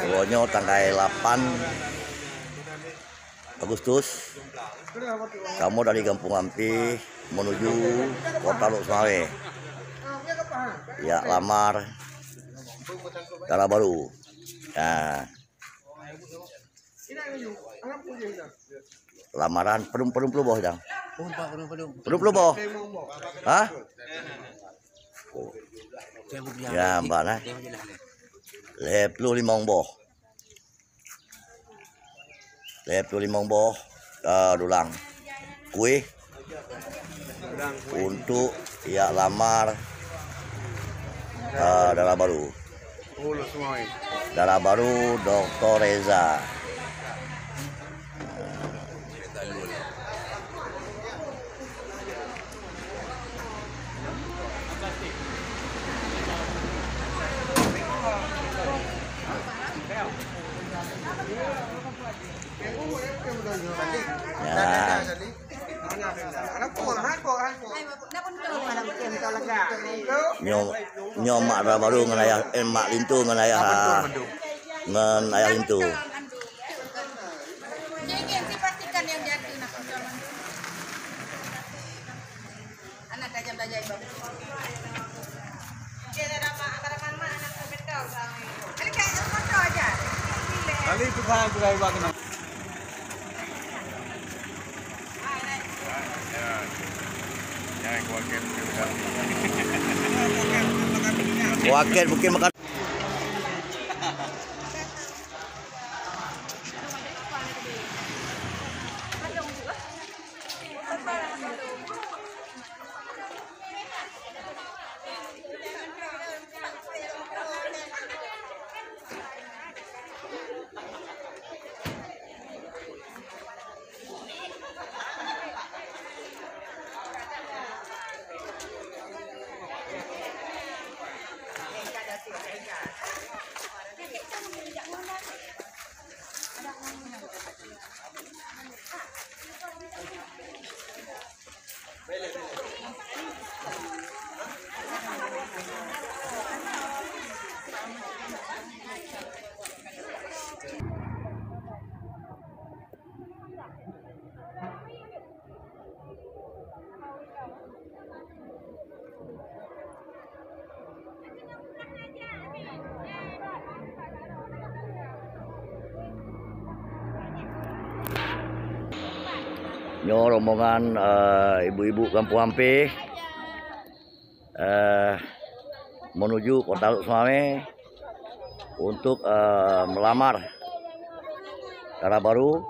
Pokoknya tanggal 8 Agustus kamu dari Kampung Ampi menuju Kota Lok-Sumawe. Ya, lamar Darah Baru. Nah, lamaran pedum boh dang. Pedum boh. Hah? Ya, Mbak nah. Limong boh. Limong boh dulang kue untuk ya lamar Darah Baru. Darah Baru Dr. Reza. Nyomak Darah Baru ngenayah mak lintu ngenayah lintu. Pastikan yang jadi anak tajam tajam bagus. Dia ada mana anak betul sama itu. Ini kayak foto aja. Kali itu saya juga ibarat. Wakil mungkin makan. Nyo rombongan ibu-ibu Kampung Ampi menuju Kota Lok-Sumawe untuk melamar Darah Baru,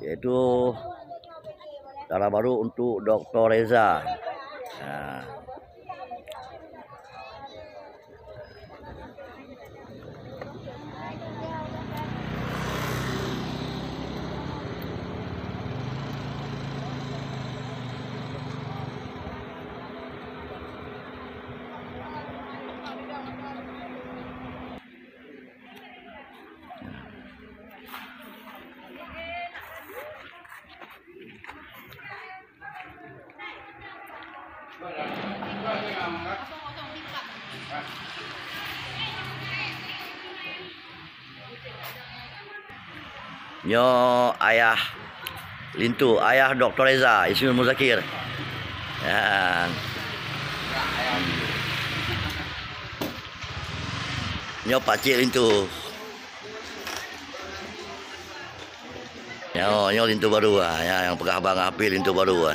yaitu Darah Baru untuk Dr. Reza. Nah, nyo ayah lintu, ayah Dr. Reza Ismail Muzakir. Ya. Nyo pacik lintu. Nyo lintu baru ya, yang pegah bang api lintu baru.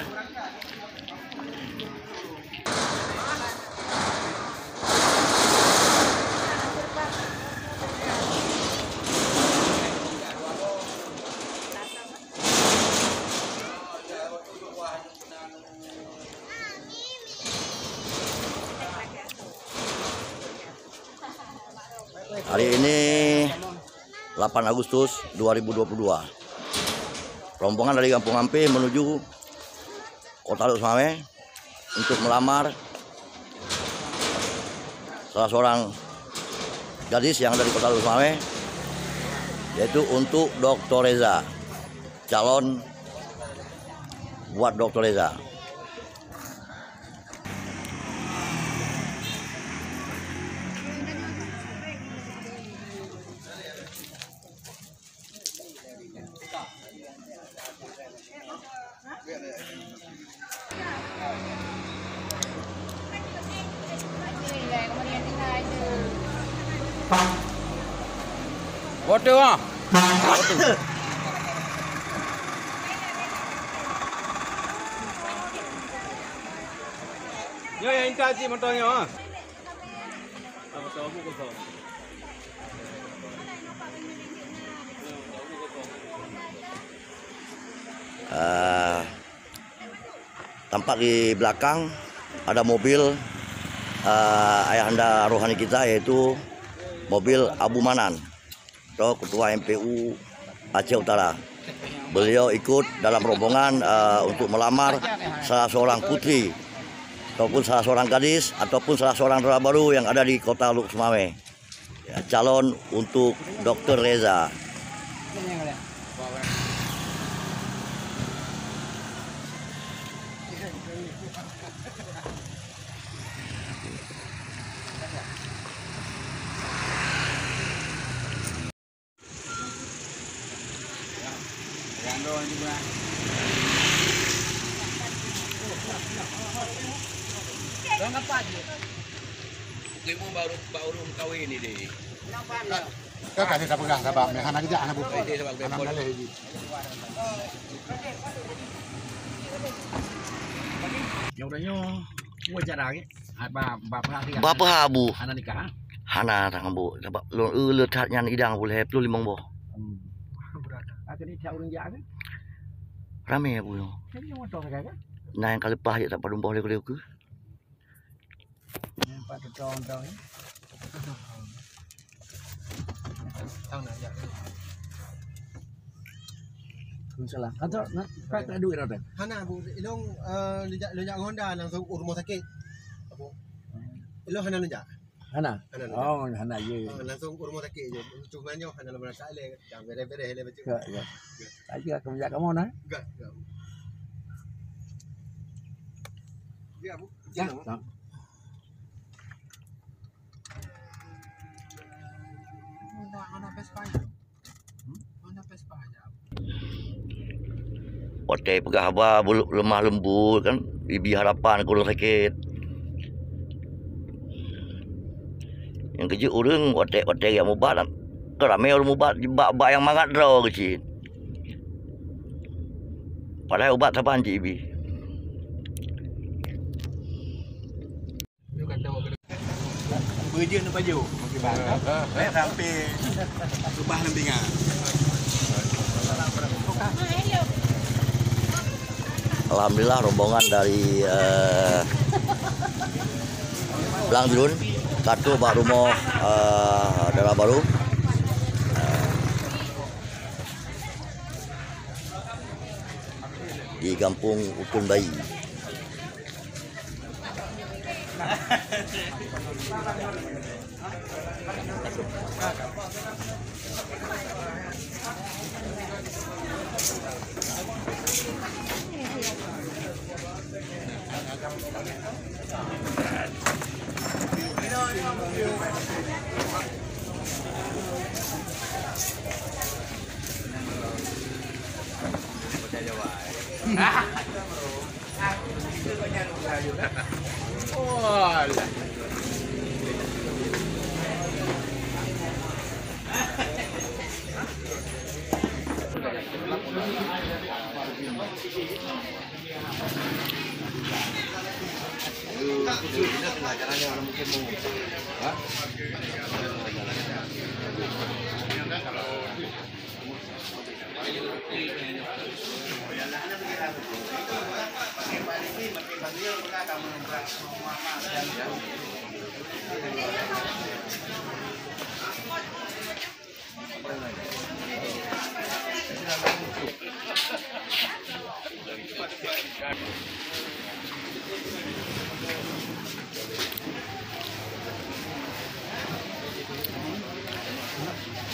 Hari ini 8 Agustus 2022. Rombongan dari Kampung Ampi menuju Kota Lok-Sumawe untuk melamar salah seorang gadis yang dari Kota Lubuk Mame, yaitu untuk Dr. Reza, calon buat Dr. Reza. Foto ah. Yo yang intaji motornya ah. Apa tahu aku kosong. Tampak di belakang ada mobil ayahanda rohani kita, yaitu mobil Abu Manan atau Ketua MPU Aceh Utara. Beliau ikut dalam rombongan untuk melamar salah seorang putri ataupun salah seorang gadis ataupun salah seorang dara baru yang ada di Kota Lubuk Mame, ya, calon untuk Dr. Reza. Ibu baru kawin ini deh. Kau kasih tak pegang sabab ni, anak kerja anak bukan. Ini sebab Anak bepol. boleh lagi. Yang udahnya mua cara ke? Bapa Berapa habu? anak nikah? Hana tang bu, sebab letat nyan idang boleh 25 boh. Ada ni tiap orang jaga. Rame bu yo. Jadi yang motor kan? Nah yang kalepah je tak padum boh leu ke. Yang patut tahun ni. Salah. Kantor nak pakai duit dah. Hana bu, ilong lejak Honda langsung rumah sakit. Abu. Ilong Hana lejak. Hana. Hana. Oh, Hana ye. Langsung rumah sakit je. Cumanya Hana lepas sakit, jangan beres-beres le baca. Ya. Lagi akan menjaga kamu nah. Enggak. Ya bu. Ya. Ana Vespa. Ana Vespa aja. Hotel pegah abah lemah lembut kan, bibi harapan kurang sakit. Yang kerja orang hotel yang mubat, ramai orang mubat bak yang mangat draw kecil. Padahal ubat apa anji ibi. Berjen apa je? Okey bang. Sampai subah lembingan. Alhamdulillah rombongan dari Belang Jerun satu bak rumah dara baru. Di Kampung Ukun Bayi.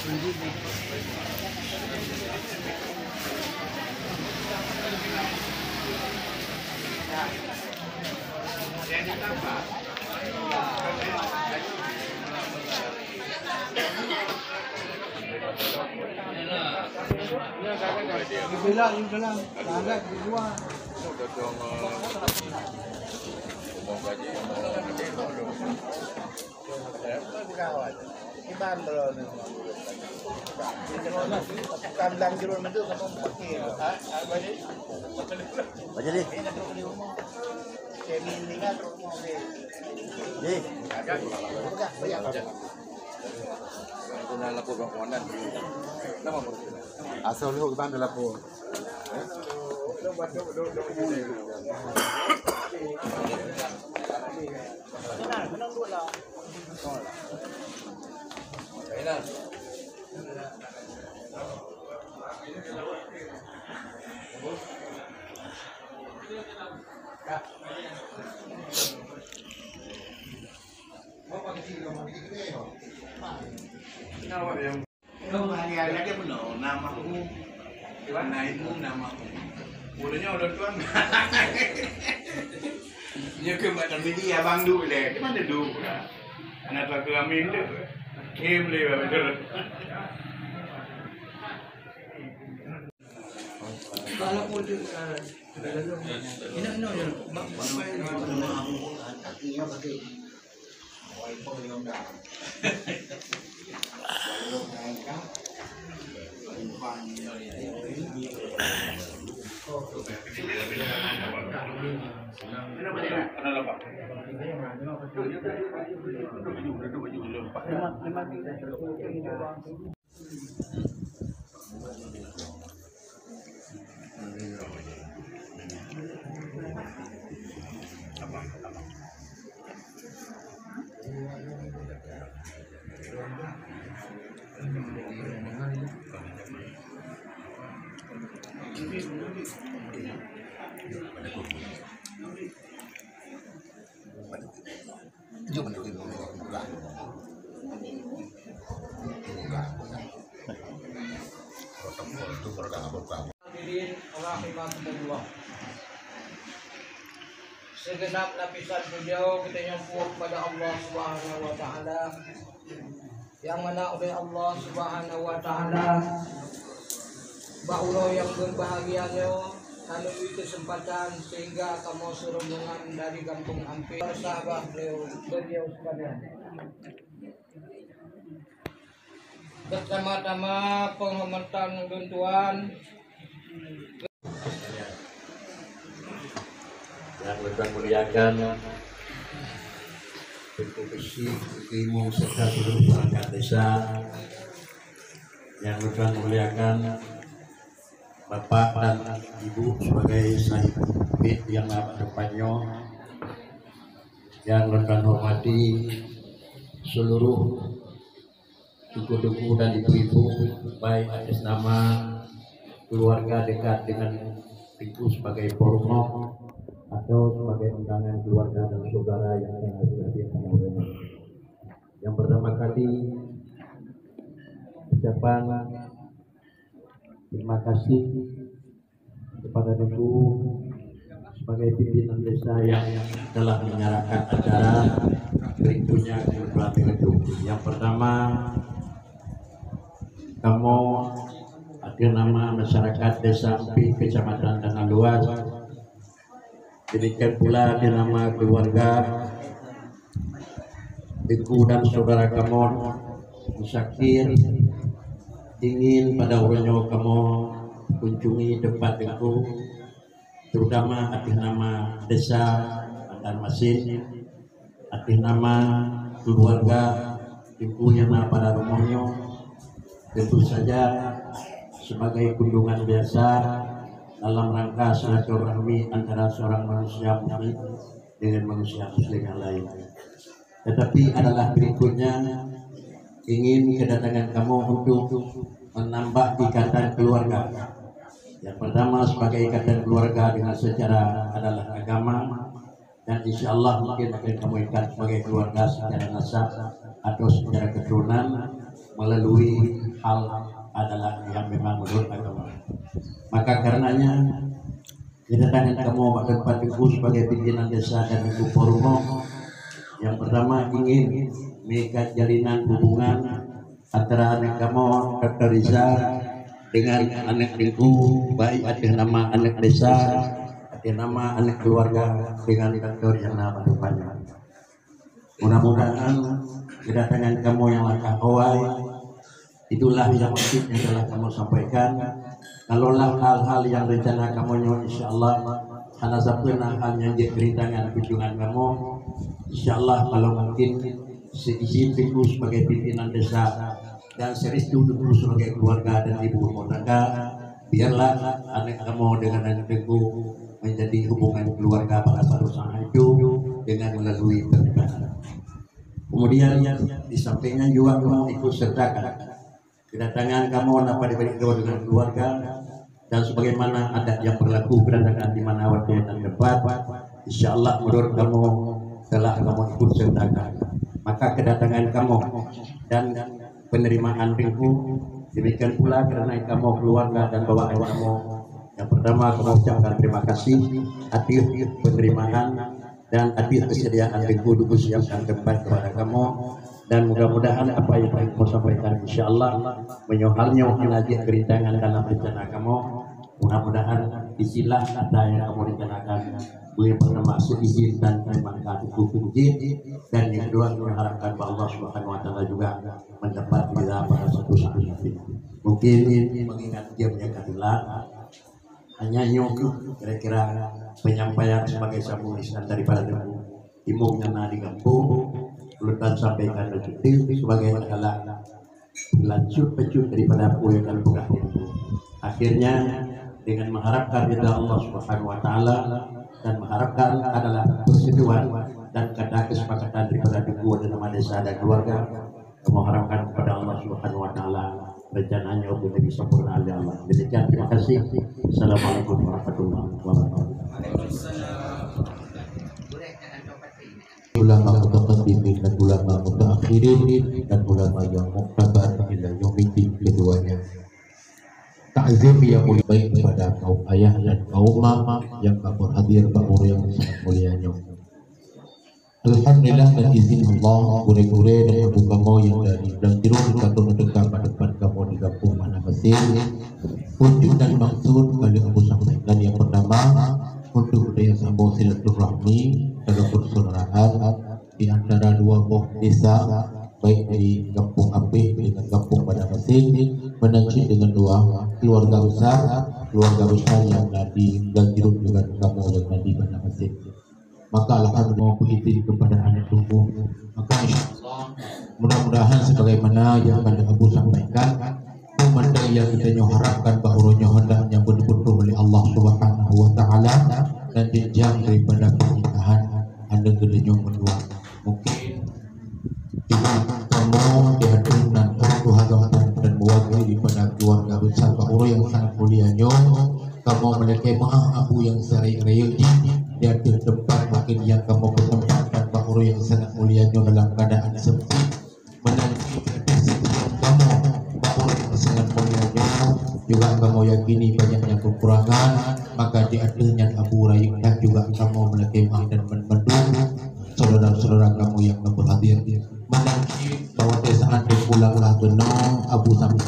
Baca deh. Nih. Asal lu ke bandar lapor. Như cái mà tầm media bang du le, cái mana du lah. Anak tu kami ni, game le betul. Kalau pun ini segenap lapisan beliau kita nyambut pada Allah Subhanahu wa taala yang mana oleh Allah Subhanahu wa taala bahwa yang berbahagianya melalui kesempatan sehingga kamu serombongan dari kampung Ampir sahabat beliau sekalian bersama-sama penghormatan dan tuan yang lebih muliakan Ibu Besi, Ibu serta seluruh perangkat desa yang lebih muliakan Bapak dan Ibu sebagai sahib bid yang depannya yang lebih hormati seluruh duku-duku dan ibu-ibu baik atas nama keluarga dekat dengan Ibu sebagai pormo atau sebagai undangan keluarga dan saudara yang sangat berhadir. Yang pertama kali ucapan terima kasih kepada Ibu sebagai pimpinan desa yang telah menyelenggarakan acara berikutnya kepada Ibu. Yang pertama, kamu atas nama masyarakat desa Empi Kecamatan Tanah Luas, demikian pula di nama keluarga ibu dan saudara kamu Musakir ingin pada orangnya kamu kunjungi tempat itu, terutama atas nama desa Bantar Masin, atas nama keluarga ibu yang pada rumahnya, tentu saja sebagai kunjungan biasa dalam rangka silaturahmi antara seorang manusia muslim dengan manusia muslim yang lain. Tetapi adalah berikutnya ingin kedatangan kamu untuk menambah ikatan keluarga. Yang pertama sebagai ikatan keluarga dengan secara adalah agama, dan insya Allah mungkin akan kamu ikat sebagai keluarga secara nasab atau secara keturunan. melalui hal adalah yang memang menurut agama. Maka karenanya kedatangan kamu Pak Tempat Ibu sebagai pimpinan desa dan Ibu Forum yang pertama ingin mengikat jalinan hubungan antara anak kamu Dr. Riza dengan anak Ibu, baik atas nama anak desa, atas nama anak keluarga dengan Dr. yang nama depannya. Mudah-mudahan kedatangan kamu yang langkah awal itulah yang maksudnya telah kamu sampaikan. Kalaulah hal-hal yang rencana kamu insya Allah hanya satu hal yang jadi kerintangan kunjungan kamu, insya Allah kalau mungkin seizin ibu sebagai pimpinan desa dan seristu dulu sebagai keluarga dan ibu rumah tangga, biarlah anak kamu dengan anak ibu menjadi hubungan keluarga pada satu saat itu dengan melalui pernikahan. Kemudian di sampingnya juga kamu ikut sertakan kedatangan kamu dapat diberi dengan keluarga dan sebagaimana adat yang berlaku kedatangan di mana waktu dan tempat, insya Allah menurut kamu telah kamu ikut sertakan. Maka kedatangan kamu dan penerimaan ibu demikian pula karena kamu keluarga dan bawaan kamu. Yang pertama kamu ucapkan terima kasih atas penerimaan dan atas kesediaan ibu dulu siapkan tempat kepada kamu, dan mudah-mudahan apa yang kamu sampaikan insya Allah menyohalnya lagi kerintangan dalam rencana kamu. Mudah-mudahan isilah ada yang kamu rencanakan boleh pertama seizin dan terima kasih izin, dan yang kedua mengharapkan bahwa Allah Subhanahu wa taala juga mendapat kita pada satu saat nanti. Mungkin mengingat dia menyatakan hanya nyok kira-kira penyampaian sebagai sambung lisan daripada ibu yang di kampung Lutan sampaikan itu sebagai adalah lanjut pecut daripada pulang dan bukan itu. Akhirnya dengan mengharapkan ridha Allah Subhanahu wa taala dan mengharapkan adalah persetujuan dan kata kesepakatan daripada kedua nama desa dan keluarga, mengharapkan kepada Allah Subhanahu wa taala rencananya untuk lebih sempurna oleh Allah. Demikian, terima kasih. Assalamualaikum warahmatullahi wabarakatuh. Ulama mutaqaddimin dan ulama mutaakhirin dan ulama yang muktabar ila yaumiddin keduanya. Ta'zim yang mulia baik kepada kaum ayah dan kaum mama yang kabur hadir Pak yang sangat mulianya. Alhamdulillah dan izin Allah gure-gure dan ibu kamu yang dari Blangkirun atau dekat pada depan kamu di kampung mana Mesir. Untuk dan maksud kali aku sampaikan yang pertama untuk daya sambung silaturahmi dalam persaudaraan di antara dua buah desa, baik di kampung Apih dengan kampung pada Mesir, menancip dengan dua keluarga besar yang di Blangkirun dengan kamu yang di pada Mesir. Maka alhamdulillah izin kepada anak tunggu. Maka insyaallah mudah-mudahan sebagaimana yang akan aku sampaikan, umat yang kita harapkan bahurnya hendaknya betul-betul oleh Allah Subhanahu wa taala dan jenjang daripada pernikahan anda gedenya berdua. Mungkin dengan kamu dihadirkan Tuhan dan mewakili pada keluarga besar bahur yang sangat mulianya, kamu memiliki maaf abu yang sehari-hari di akhir tempat mungkin yang kamu kesempatan bahur yang sangat mulianya dalam keadaan sepi menanti kamu bahur yang sangat mulianya juga kamu yakini banyaknya kekurangan, maka di akhirnya abu rayu dan juga kamu memiliki maaf dan mendukung saudara-saudara kamu yang berhadir menanti bahwa saat dipulanglah genong abu sampai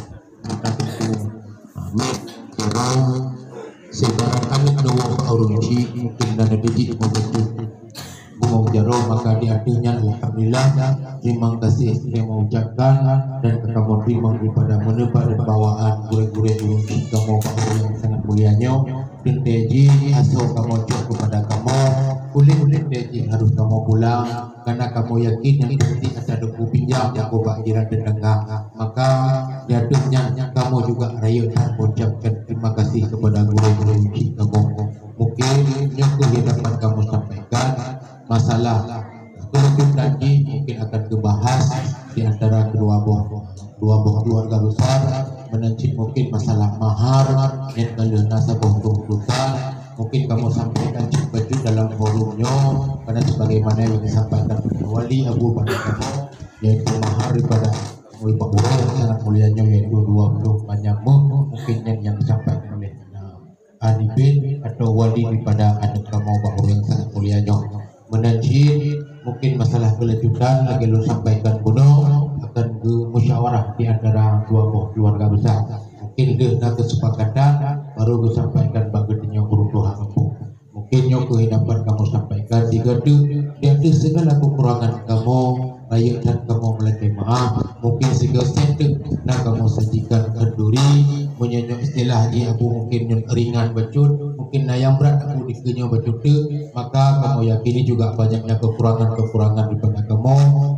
amin kurang sebarang anak doa orang ci mungkin ada digit membentuk bumau jaro, maka di hatinya alhamdulillah terima kasih yang mengucapkan dan kamu terima daripada menebar bawaan gure-gure untuk kamu bahwa yang sangat mulianya dan deji asal kamu cok kepada kamu kulit deji harus kamu pulang karena kamu yakin yang nanti ada pinjam yang kau bagiran tetangga, maka jatuhnya kamu juga raya mengucapkan terima kasih kepada guru-guru kamu. Mungkin yang dapat kamu sampaikan masalah kerugian tadi mungkin akan dibahas di antara kedua buah keluarga besar, menancip mungkin masalah mahar yang kalian nasabah tuntutan. Mungkin kamu sampaikan cepat dalam forumnya karena sebagaimana yang disampaikan oleh wali abu pada kamu, yaitu mahar daripada oleh Pak Guru yang sangat mulianya yaitu 20 banyak mungkin yang disampaikan oleh Arifin atau wali daripada adat kamu Pak Guru yang sangat mulianya menanjir mungkin masalah kelanjutan lagi lu sampaikan bodoh akan ke musyawarah di antara dua buah keluarga besar mungkin dengan kesepakatan baru gue sampaikan bagaimana kerutuhan kamu mungkin yang kehidupan kamu sampaikan jika dia ada segala kekurangan kamu rakyat dan kamu melakukan maaf mungkin segala sentuh nah kamu sajikan kenduri menyanyi istilah dia aku mungkin ringan bacut mungkin yang berat aku dikenyang bacut maka kamu yakini juga banyaknya kekurangan-kekurangan daripada kamu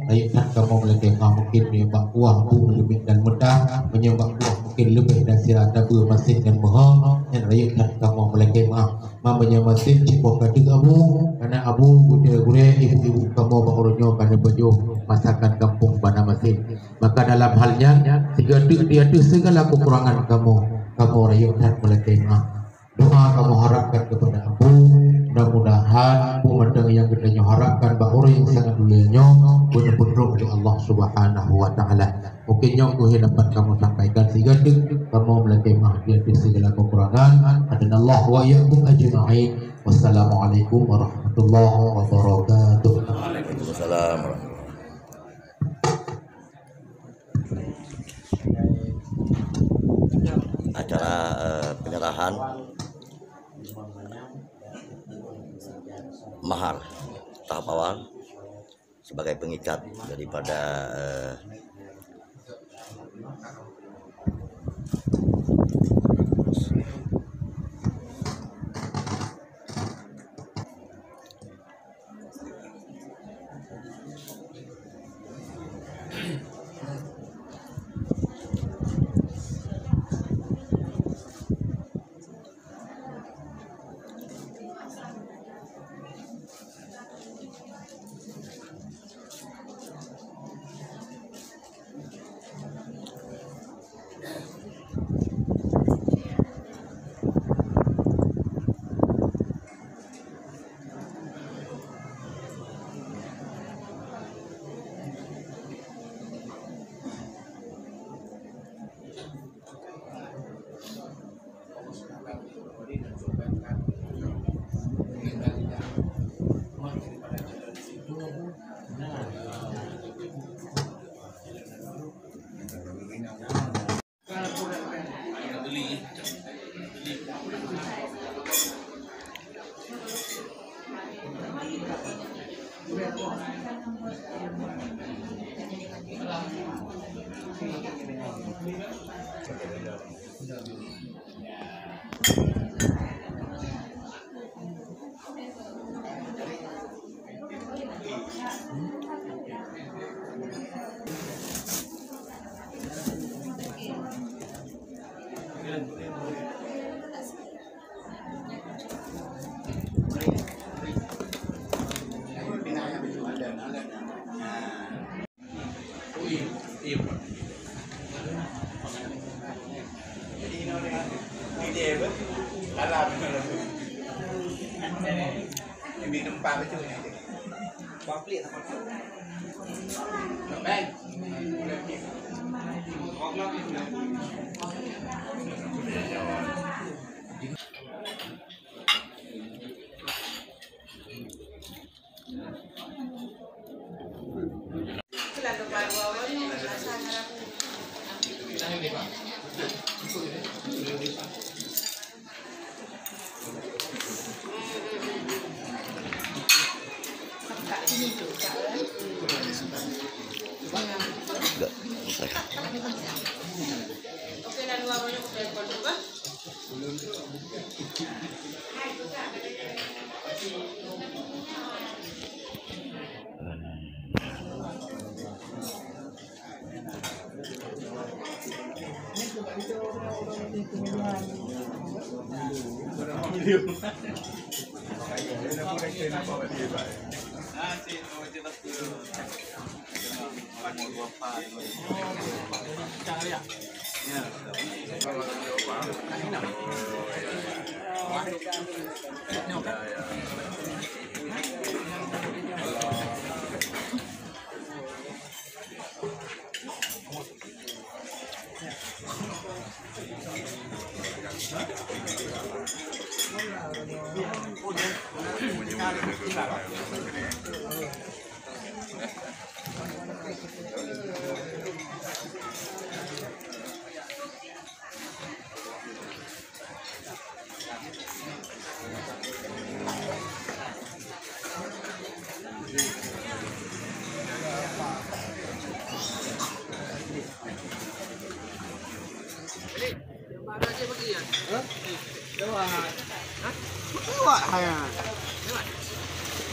rakyat dan kamu melakukan maaf mungkin menyembah buah lebih dan mudah menyembah buah mungkin lebih dan sirata bermasin dan mohon dan rakyat dan kamu melakukan maaf mamanya masin cipok kata kamu karena abu gure ibu-ibu kamu barunya pada baju masakan kampung Bana Masin maka dalam halnya jika dia ada segala kekurangan kamu rakyat dan melakukan maaf doa kamu harapkan kepada Abu mudah-mudahan pemandang yang kita harapkan bahwa yang sangat mulianya benar-benar oleh Allah Subhanahu wa taala mungkin yang dapat kamu sampaikan sehingga kamu melakukan maaf di segala kekurangan dan Allah wa iyyakum ajma'in wassalamualaikum warahmatullahi wabarakatuh. Waalaikumsalam. Acara penyerahan mahar tahap awal sebagai pengikat daripada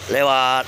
Lewat.